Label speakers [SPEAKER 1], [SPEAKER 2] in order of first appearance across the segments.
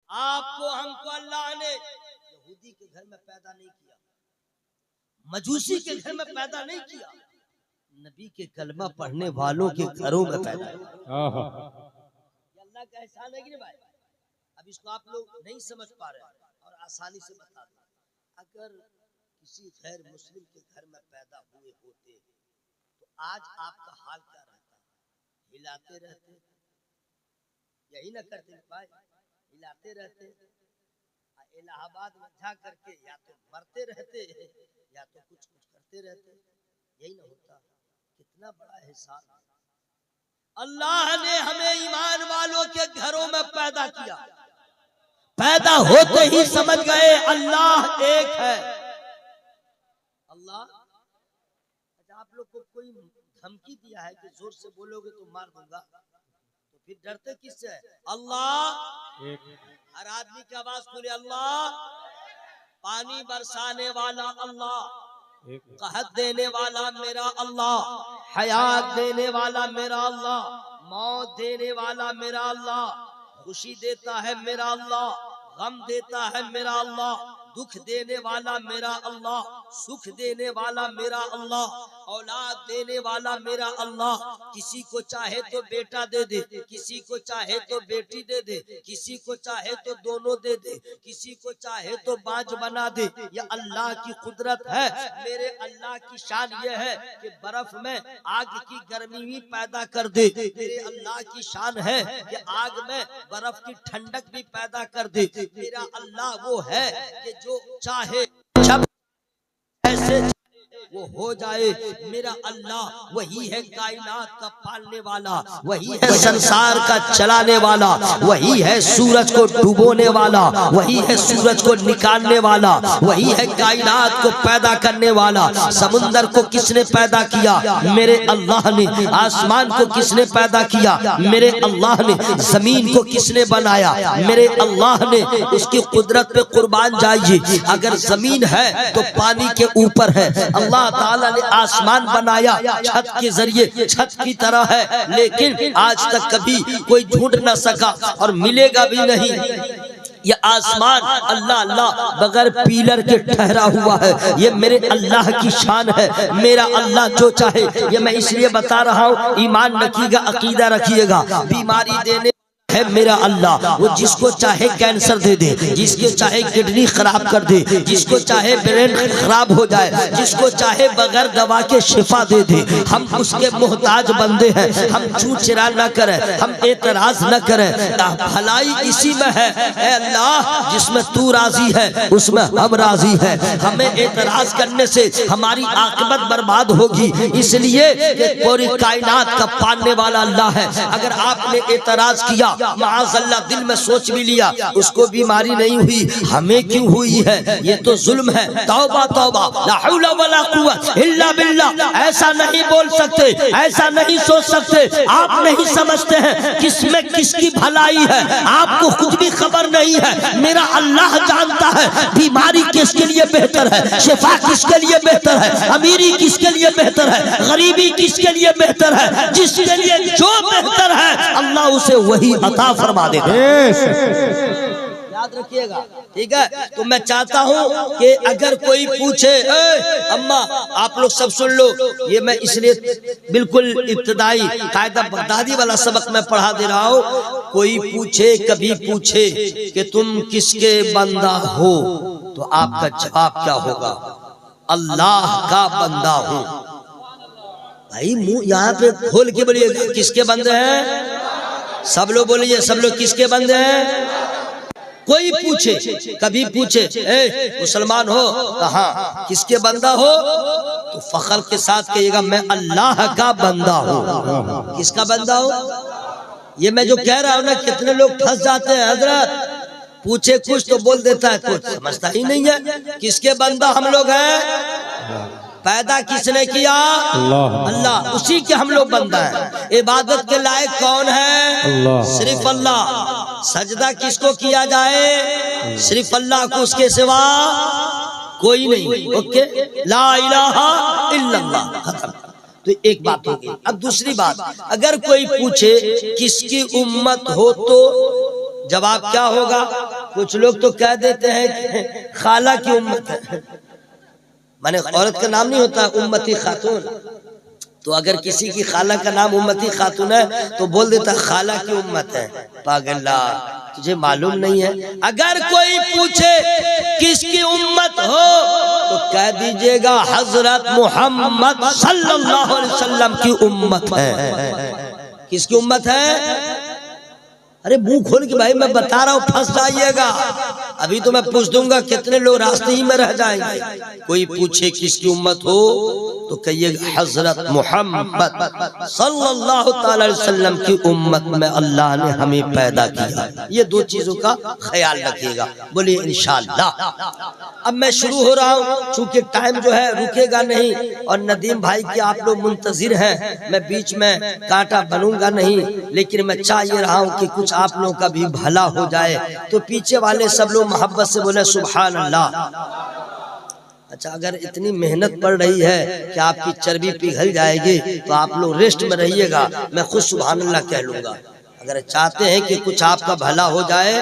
[SPEAKER 1] आपको हमको अल्लाह ने यहूदी के घर में पैदा नहीं किया, मजूसी के घर में पैदा नहीं किया, नबी के कलमा पढ़ने वालों के घरों में पैदा किया। अल्लाह का एहसान है कि नहीं भाई? अब इसको आप लोग नहीं समझ पा रहे और आसानी से बता दो, अगर किसी गैर मुस्लिम के घर में पैदा हुए होते तो आज आपका हाल क्या रहता? हिलाते रहते, यही ना करते भाई, हिलाते रहते, इलाहाबाद में जा करके या तो मरते रहते या तो कुछ करते रहते, यही ना होता। कितना बड़ा एहसान। अल्लाह ने हमें ईमान वालों के घरों में पैदा किया, पैदा होते ही समझ गए अल्लाह एक है। अल्लाह, अच्छा आप लोग को कोई धमकी दिया है कि जोर से बोलोगे तो मार दूंगा, तो फिर डरते किससे है? अल्लाह एक। हर आदमी की आवाज खुले अल्लाह, पानी बरसाने वाला अल्लाह, कहत देने वाला मेरा अल्लाह, हयात देने वाला मेरा अल्लाह, मौत देने वाला मेरा अल्लाह, खुशी देता है मेरा अल्लाह, गम देता है मेरा अल्लाह, दुख देने वाला मेरा अल्लाह, सुख देने वाला मेरा अल्लाह, औलाद देने वाला मेरा अल्लाह। किसी को चाहे तो बेटा दे दे, किसी को चाहे तो बेटी दे दे, किसी को चाहे तो दोनों दे दे, किसी को चाहे तो बांझ बना दे। ये अल्लाह की कुदरत है। मेरे अल्लाह की शान ये है कि बर्फ में आग की गर्मी भी पैदा कर दे। मेरे अल्लाह की शान है कि आग में बर्फ की ठंडक भी पैदा कर दे। मेरा अल्लाह वो है कि जो चाहे जब ऐसे वो हो जाए। मेरा अल्लाह वही है कायनात का पालने वाला, वही है संसार का चलाने वाला, वही है सूरज को डुबोने वाला, वही है सूरज को निकालने वाला, वही है कायनात को पैदा करने वाला। समुंदर को किसने पैदा किया? मेरे अल्लाह ने। आसमान को किसने पैदा किया? मेरे अल्लाह ने। जमीन को किसने बनाया? मेरे अल्लाह ने। उसकी कुदरत पे कुर्बान जाइए। अगर जमीन है तो पानी के ऊपर है। अल्लाह ताला ने आसमान बनाया छत के जरिए, छत की तरह है, लेकिन आज तक कभी कोई ढूंढ न सका और मिलेगा भी नहीं। ये आसमान अल्लाह अल्लाह बगैर पीलर के ठहरा हुआ है। ये मेरे अल्लाह की शान है। मेरा अल्लाह जो चाहे, ये मैं इसलिए बता रहा हूँ, ईमान रखिएगा, अकीदा रखिएगा। बीमारी देने है मेरा अल्लाह, वो जिसको चाहे कैंसर दे दे, जिसके चाहे किडनी खराब कर दे, जिसको चाहे ब्रेन खराब हो जाए, जिसको चाहे बगैर दवा के शिफा दे दे। हम उसके मोहताज बंदे हैं। हम चूर चिरा न करें, हम एतराज न करें। भलाई इसी में है। ऐ अल्लाह, जिसमें तू राजी है उसमें हम राजी हैं। हमें एतराज करने से हमारी आक़िबत बर्बाद होगी। इसलिए पूरी कायनात का पालने वाला अल्लाह है। अगर आपने एतराज किया, माअज़ल्लाह दिल में सोच भी लिया, उसको बीमारी नहीं हुई, हमें क्यों हुई है? ये तो जुल्म है। तौबा तौबा, ला हौला वला कुव्वत इल्ला बिल्लाह। ऐसा नहीं बोल सकते, ऐसा नहीं सोच सकते। आप नहीं समझते हैं किसमें किसकी भलाई है, आपको खुद भी खबर नहीं है। मेरा अल्लाह जानता है बीमारी किसके लिए बेहतर है, शिफा किसके लिए बेहतर है, अमीरी किसके लिए बेहतर है, गरीबी किसके लिए बेहतर है। जिसके लिए जो बेहतर है अल्लाह उसे वही अता फरमा देगा। याद रखिएगा, ठीक है? तो मैं चाहता हूँ कि अगर कोई पूछे, अम्मा आप लोग सब सुन लो, ये मैं इसलिए बिल्कुल इब्तदाई कायदा बगदादी वाला सबक मैं पढ़ा दे रहा हूँ। कोई पूछे, कभी पूछे कि तुम किसके बंदा हो, तो आपका जवाब क्या होगा? अल्लाह का बंदा हूँ। भाई मुंह यहाँ पे खोल के बोलिए, किसके बंदे हैं? सब लोग बोलिए, सब लोग किसके बंदे हैं? कोई पूछे, कभी पूछे, मुसलमान हो? हाँ। किसके बंदा हो? तो फख्र के साथ कहिएगा मैं अल्लाह का बंदा हूँ। किसका बंदा हो? ये मैं जो कह रहा हूँ ना, कितने लोग फंस जाते हैं। हजरत पूछे कुछ तो बोल देता है कुछ, समझता ही नहीं है। किसके बंदा हम लोग हैं? पैदा किसने किया? अल्लाह। उसी के हम लोग बंदा हैं। इबादत के लायक कौन है? अल्लाह। सिर्फ अल्लाह। सजदा किसको किया जाए? सिर्फ अल्लाह को, उसके सिवा कोई नहीं। ओके, ला इलाहा इल्लल्लाह, खत्म। तो एक बात होगी। अब दूसरी बात, अगर कोई पूछे किसकी उम्मत हो, तो जवाब क्या होगा? कुछ लोग तो कह देते हैं कि खाला की उम्मत है, माने औरत का नाम नहीं होता उम्मती खातून, तो अगर किसी की खाला का नाम उम्मती खातून है तो बोल देता खाला की उम्मत है। पागला, तुझे मालूम नहीं है? अगर कोई पूछे किसकी उम्मत हो तो कह दीजिएगा हजरत मोहम्मद सल्लल्लाहु अलैहि वसल्लम की उम्मत है। किसकी उम्मत है? अरे मुंह खोल के भाई मैं बता रहा हूँ, फंस जाइएगा। अभी तो मैं पूछ दूंगा, कितने लोग रास्ते ही में रह जाएंगे। कोई पूछे किसकी उम्मत हो तो कहिएगा हजरत मोहम्मद सल्लल्लाहु अलैहि वसल्लम की उम्मत में अल्लाह ने हमें पैदा किया। ये दो चीजों का ख्याल रखिएगा। बोलिए इंशाअल्लाह। अब मैं शुरू हो रहा हूँ, चूंकि टाइम जो है रुकेगा नहीं और नदीम भाई की आप लोग मुंतजिर हैं, मैं बीच में कांटा बनूंगा नहीं, लेकिन मैं चाह ये रहा हूँ कि कुछ आप लोगों का भी भला हो जाए। तो पीछे वाले सब लोग मोहब्बत से बोले सुभान अल्लाह। अच्छा, अगर इतनी मेहनत पड़ रही है कि आपकी चर्बी पिघल जाएगी तो आप लोग रेस्ट में रहिएगा, मैं खुद सुभान अल्लाह कह लूंगा। अगर चाहते हैं कि कुछ आपका भला हो जाए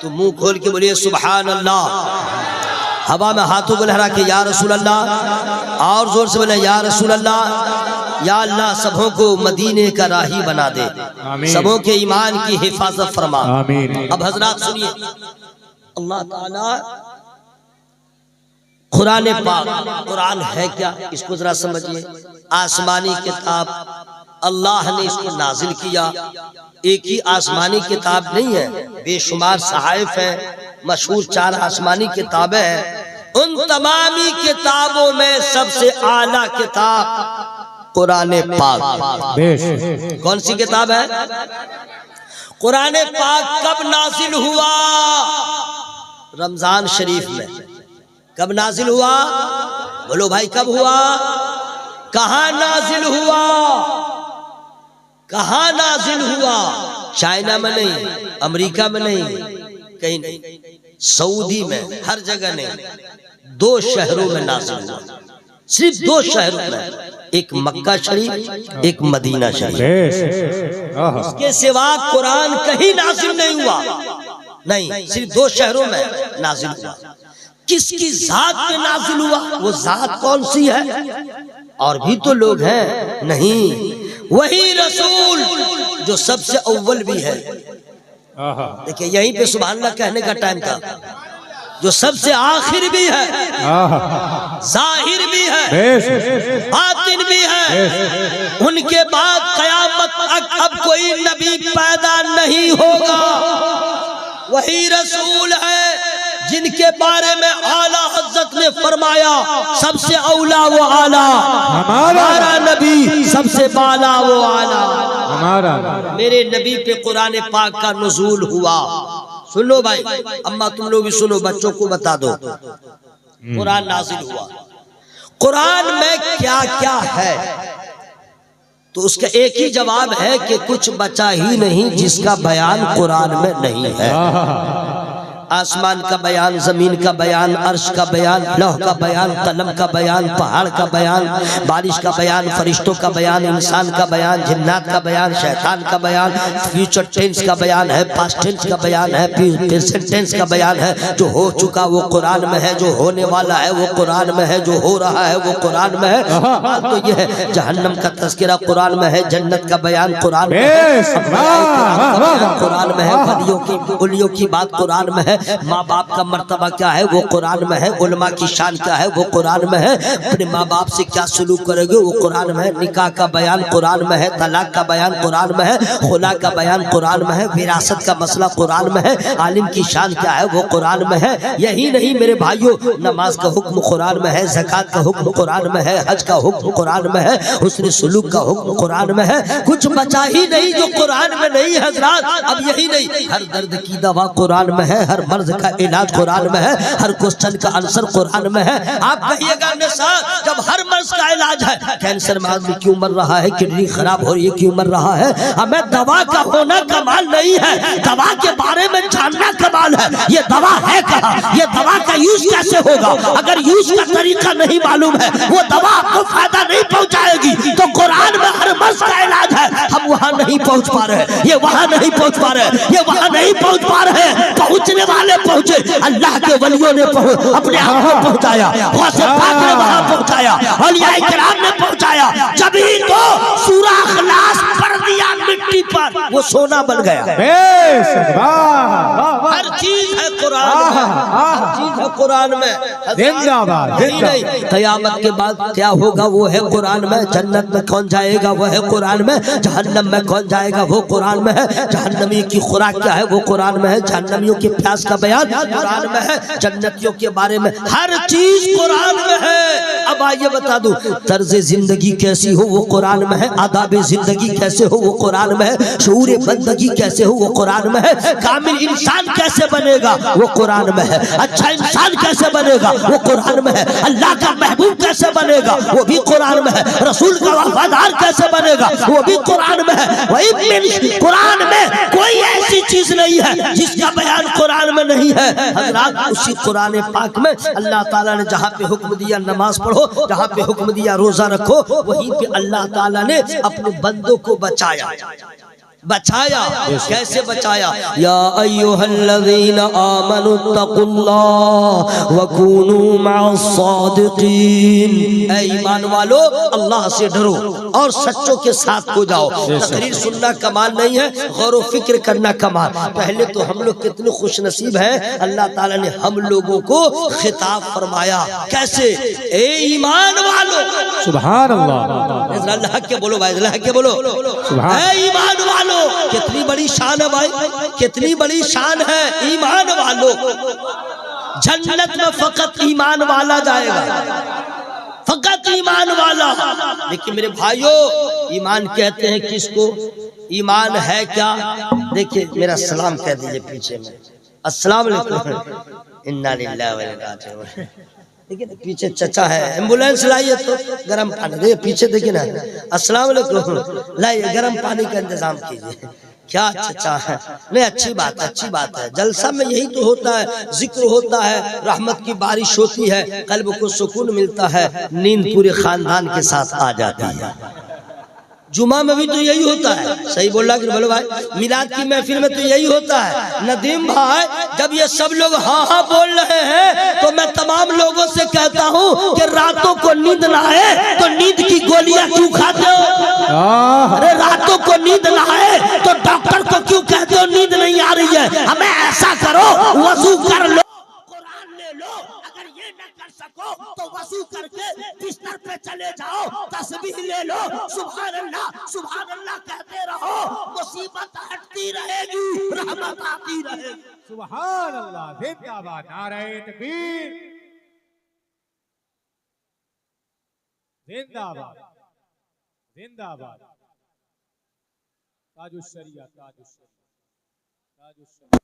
[SPEAKER 1] तो मुंह खोल के बोलिए सुभान अल्लाह। हवा में हाथों को लहरा के या रसूल अल्लाह, और जोर से बोले या रसूल अल्लाह। या अल्लाह सबों को मदीने का राही बना दे, सबों के ईमान की हिफाजत फरमा। अब हजरात सुनिए, अल्लाह ताला कुरान पाक, कुरान है क्या इसको जरा समझिए। आसमानी किताब अल्लाह ने इसको नाजिल किया। एक ही आसमानी किताब नहीं है, बेशुमार सहाइफ है, मशहूर 4 आसमानी किताबें हैं। उन तमामी किताबों में सबसे आला किताब कुरान पाक। कौन सी किताब है? कुरान पाक कब नाजिल हुआ? रमजान शरीफ में। कब नाजिल हुआ? बोलो भाई, कब हुआ? कहाँ नाजिल हुआ? कहाँ नाजिल हुआ? चाइना में नहीं, अमेरिका में नहीं, कहीं नहीं, सऊदी में, हर जगह नहीं। 2 शहरों में नाजिल हुआ, सिर्फ 2 शहरों में, एक मक्का शरीफ, एक मदीना शरीफ। इसके सिवा कुरान कहीं नाजिल नहीं हुआ, नहीं, सिर्फ 2 शहरों में नाजिल हुआ। किसकी जात पे नाजिल हुआ? वो जात कौन सी है? और भी तो लोग हैं, नहीं, वही रसूल जो सबसे अव्वल भी है। देखिए यहीं पे सुभान अल्लाह कहने का टाइम था। जो सबसे आखिर भी है, जाहिर भी है, बातिन भी है, उनके बाद कयामत तक अब कोई नबी पैदा नहीं होगा। वही रसूल है जिनके बारे में आला हज़रत ने फरमाया सबसे औला वो आला हमारा नबी, सबसे बाला वो आला हमारा। मेरे नबी पे कुरान पाक का नुज़ूल हुआ। सुनो भाई, अम्मा तुम लोग भी सुनो, बच्चों को बता दो। कुरान नाजिल हुआ। कुरान में क्या क्या है? तो उसका एक ही जवाब है कि कुछ बचा ही नहीं जिसका बयान कुरान में नहीं है। आसमान का बयान, जमीन का बयान, अर्श का बयान, लौह का बयान, कलम का बयान, पहाड़ का बयान, बारिश का बयान, फरिश्तों का बयान, इंसान का बयान, जिन्नात का बयान, शैतान का बयान, फ्यूचर टेंस का बयान है, पास्ट टेंस का बयान है, प्रेजेंट टेंस का बयान है। जो हो चुका वो कुरान में है, जो होने वाला है वो कुरान में है, जो हो रहा है वो कुरान में है। तो ये है जहन्नम का तज़किरा कुरान में है, जन्नत का बयान कुरान में है, कुरान में है, वलियों की उलियों की बात कुरान में है, माँ बाप का मर्तबा क्या है वो कुरान में है, उलमा की शान क्या है वो कुरान में है, अपने माँ बाप से क्या सलूक करोगे वो कुरान में है, निकाह का बयान कुरान में है, तलाक का बयान कुरान में है, खुला का बयान कुरान में है, विरासत का मसला कुरान में है, आलिम की शान क्या है वो कुरान में है। यही नहीं मेरे भाइयों, नमाज का हुक्म कुरान में है, ज़कात का हुक्म कुरान में है, हज का हुक्म कुरान में है, हुस्न सुलूक का हुक्म कुरान में है। कुछ बचा ही नहीं जो कुरान में नहीं है हज़रात। अब यही नहीं, हर दर्द की दवा कुरान में है, हर मर्ज का इलाज कुरान में है, हर क्वेश्चन का आंसर कुरान में है। आप कहिएगा जब हर मर्ज का इलाज है, कैंसर में आदमी क्यों मर रहा है, किडनी खराब हो रही है क्यों मर रहा है, हमें दवा का होना कमाल नहीं है, दवा के बारे में जानना कमाल है। ये दवा है कहाँ, ये दवा का यूज कैसे होगा, अगर यूज का तरीका नहीं मालूम है वो दवा आपको फायदा नहीं पहुंचाएगी। तो कुरान में हर मर्ज का इलाज है, हम वहां नहीं पहुंच पा रहे, ये वहां नहीं पहुंच पा रहे, ये वहां नहीं पहुंच पा रहे, पहुंचने वाले पहुंचे, अल्लाह के वलियों ने अपने आप को पहुंचाया, गौसे पाक ने वहां पहुंचाया, औलिया किराम ने पहुंचाया, जभी तो सूरा इखलास पढ़ दिया मिट्टी पर, वो सोना बन गया। हर चीज है कुरान में, हर चीज है कुरान में। क़यामत के बाद क्या होगा वो है कुरान में, जन्नत में कौन जाएगा वो है कुरान में, जहन्नम में कौन जाएगा वो कुरान में है, जहन्नमी की खुराक क्या है वो कुरान में है, जहन्नमियों के प्यास का बयान कुरान में है, जन्नतियों के बारे में हर चीज कुरान में है। अब आइए बता दूं, तर्ज जिंदगी कैसी हो वो कुरान में है, आदाब जिंदगी कैसे हो वो कुरान में है, शऊर बंदगी कैसे हो वो कुरान में है, कामिल इंसान कैसे बनेगा वो कुरान में है, अच्छा इंसान कैसे बनेगा वो कुरान में है, अल्लाह का महबूब कैसे बनेगा वो भी कुरान में है, रसूल का वफादार कैसे बनेगा वो भी कुरान में है। वही कुरान में कोई ऐसी चीज नहीं है जिसका बयान कुरान में नहीं है। हज़रात, उसी कुरान पाक में अल्लाह ताला ने जहाँ पे हुक्म दिया नमाज पढ़ो, जहाँ पे हुक्म दिया रोजा रखो, वहीं पे अल्लाह ताला ने अपने बंदों को बचाया। कैसे बचाया? या अय्युहल्लज़ीना आमनुत्तकुल्लाह वकूनू मअस्सादिकीन, ऐ ईमान वालो अल्लाह से डरो और सच्चों के साथ हो जाओ। तकरीर सुनना कमाल नहीं है, गौर व फिक्र करना कमाल। पहले तो हम लोग कितने खुशनसीब हैं, अल्लाह ताला ने हम लोगों को खिताब फरमाया। कैसे? ए ईमान वालो, सुभान अल्लाह, अल्लाह के बोलो भाई, अल्लाह के बोलो, ए ईमान वालो। कितनी बड़ी शान है भाई, कितनी बड़ी शान है ईमान वालों। जन्नत में फकत ईमान वाला जाएगा, फकत ईमान वाला। लेकिन मेरे भाइयों, ईमान कहते हैं किसको? ईमान है क्या? देखिए, मेरा सलाम कह दीजिए पीछे में, अस्सलाम वालेकुम। इन्ना लिल्लाहि व इन्ना इलैहि राजिऊन। देखिए ना, पीछे चचा है, एम्बुलेंस लाइए तो गर्म पानी, देखिए पीछे देखिए ना, अस्सलाम वालेकुम, लाइए गर्म पानी का इंतजाम कीजिए। क्या चचा है? नहीं, अच्छी बात है, अच्छी बात है। जलसा में यही तो होता है, जिक्र होता है, रहमत की बारिश होती है, कल्ब को सुकून मिलता है, नींद पूरे खानदान के साथ आ जाती है। जुमा में भी तो यही होता है, सही बोल रहा कि बोलो भाई? मिलाद की महफिल में तो यही होता है। नदीम भाई, जब ये सब लोग हाँ हाँ बोल रहे हैं तो मैं तमाम लोगों से कहता हूँ कि रातों को नींद ना आए तो नींद की गोलियां क्यों खाते हो? अरे रातों को नींद ना आए तो डॉक्टर को क्यों कहते हो नींद नहीं आ रही है? हमें ऐसा करो, वजू कर लो, कुरान ले लो, अगर ये न कर सको तो वजू करके बिस्तर पे चले जाओ, तस्बीह ले लो, सुभान अल्लाह कहते रहो, मुसीबत हटती रहेगी, रहमत आती रहेगी।
[SPEAKER 2] सुभान अल्लाह, जिंदाबाद, नारे तकबीर, जिंदाबाद, जिंदाबाद, ताजुश शरिया, ताजुश शरिया, ताजुश शरिया।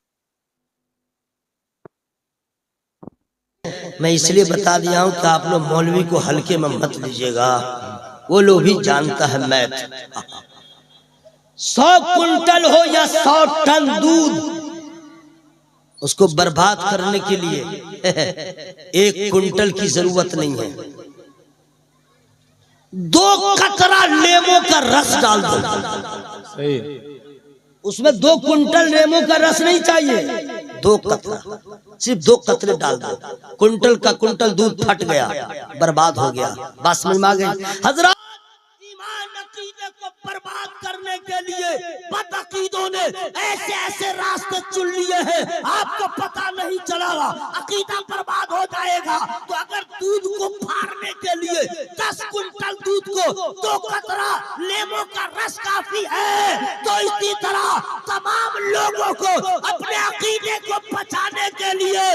[SPEAKER 1] मैं इसलिए बता दिया हूं कि आप लोग मौलवी को हल्के में मत लीजिएगा, वो लोग भी जानता है मैथ। 100 कुंटल हो या 100 टन दूध, उसको बर्बाद करने के लिए 1 कुंटल की जरूरत नहीं है। 2 कतरा लेमो का रस डाल दो,
[SPEAKER 2] सही,
[SPEAKER 1] उसमें 2 कुंटल लेमो का रस नहीं चाहिए, 2 कतरा, सिर्फ 2 कतरे डाल दो, कुंटल का कुंटल दूध फट गया, बर्बाद हो गया। बात समझ में आ गई? हज़रात, ईमान अकीदे को बर्बाद करने के लिए बदअकीदों ने ऐसे ऐसे रास्ते चुन लिए हैं, आपको पता नहीं चलेगा, अकीदा बर्बाद हो जाएगा। तो अगर दूध को फाड़ने के लिए 10 कुंटल दूध को 2 कतरा लेमो का रस काफी है, तो इसी तरह तमाम लोगों को अपने अकीदे को बचाने के लिए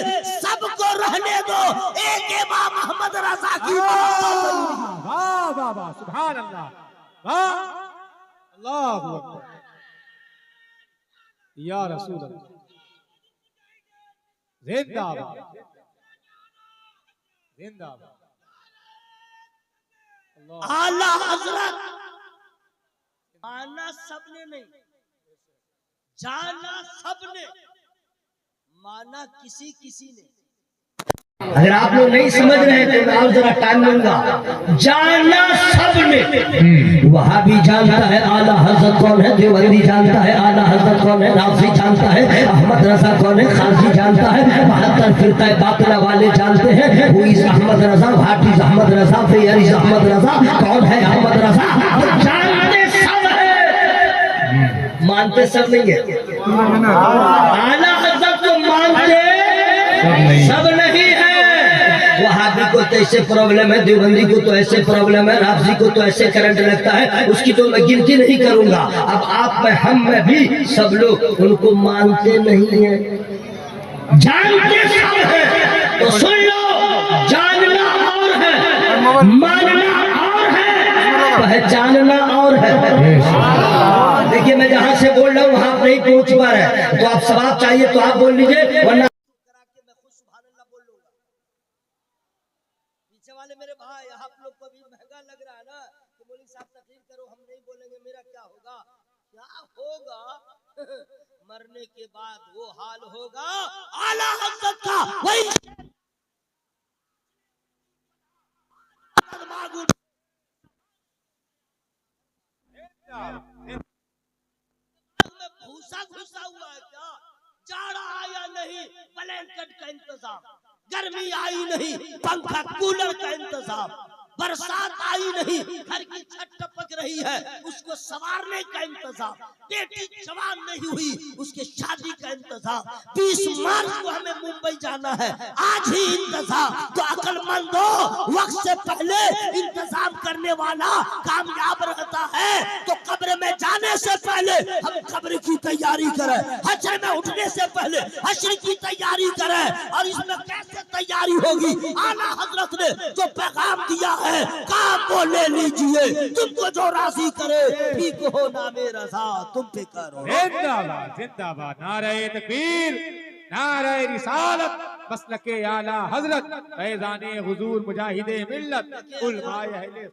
[SPEAKER 1] सबको रहने दो एक इमाम मोहम्मद रजा की।
[SPEAKER 2] वाह वाह वाह, सुभान अल्लाह, वाह, अल्लाहु अकबर, या रसूल अल्लाह, जिंदाबाद, जिंदाबाद,
[SPEAKER 1] आला हजरत, आना सबने नहीं, जाना सबने, माना किसी किसी ने। अगर आप लोग नहीं समझ रहे हैं तो मैं और जरा टाइम लूंगा। जाना सबने, वहां भी जानता है आला हजरत कौन है, देवबंदी जानता है आला हजरत कौन है, राफी जानता है, अहमद रजा कौन है, खाजी जानता है, 72 फिरका बातिला वाले जानते हैं वो इस अहमद रजा, भाटी अहमद रजा, फेयरिस अहमद रजा, कौन है अहमद रजा, तो जानते सब है, मानते सब नहीं है। आला हजरत को मानते सब नहीं है। वहाबी को तो ऐसे प्रॉब्लम है, देवबंदी को तो ऐसे प्रॉब्लम है, राफजी को तो ऐसे करंट लगता है, उसकी तो मैं गिनती नहीं करूंगा। अब आप में हम में भी सब लोग उनको मानते नहीं है, जानते सब है। तो सुन लो, जानना और है, मानना और है, पहचानना और है। देखिए मैं जहां से बोल रहा हूँ वहां नहीं पहुंच पा रहे, तो आप सवाल चाहिए तो आप बोल लीजिए, वरना वाले मेरे भाई आप लोग को भी महंगा लग रहा है ना कि मौलवी साहब तकरीर करो, हम नहीं बोलेंगे, मेरा क्या होगा? क्या होगा? मरने के बाद वो हाल होगा आला हजरत का, वही भूसा घुसा हुआ है क्या? जाड़ा आया नहीं, ब्लैंकेट का इंतजाम, गर्मी आई नहीं, पंखा कूलर का इंतजाम, बरसात आई नहीं, घर की छत टपक रही है, उसको संवारने का इंतजाम, बेटी जवान नहीं हुई, उसके शादी का इंतजाम, 20 मार्च को हमें मुंबई जाना है, आज ही इंतजाम। तो अक्लमंदो, वक्त से पहले इंतजाम करने वाला कामयाब रहता है। तो कब्र में जाने से पहले हम कब्र की तैयारी करें, हश्र में उठने से पहले हश्र की तैयारी करें। और इसमें कैसे तैयारी होगी? आला हजरत ने जो पैगाम दिया है, काम वो ले लीजिए, तुमको जो राजी करे, ठीक हो ना मेरा साथ, तुम पे करो।
[SPEAKER 2] जिंदाबाद जिंदाबाद, नारे तकबीर, नारे रिसालत, मसलके आला हजरत, फैज़ाने हुजूर मुजाहिदे मिल्लत, उलमाए अहले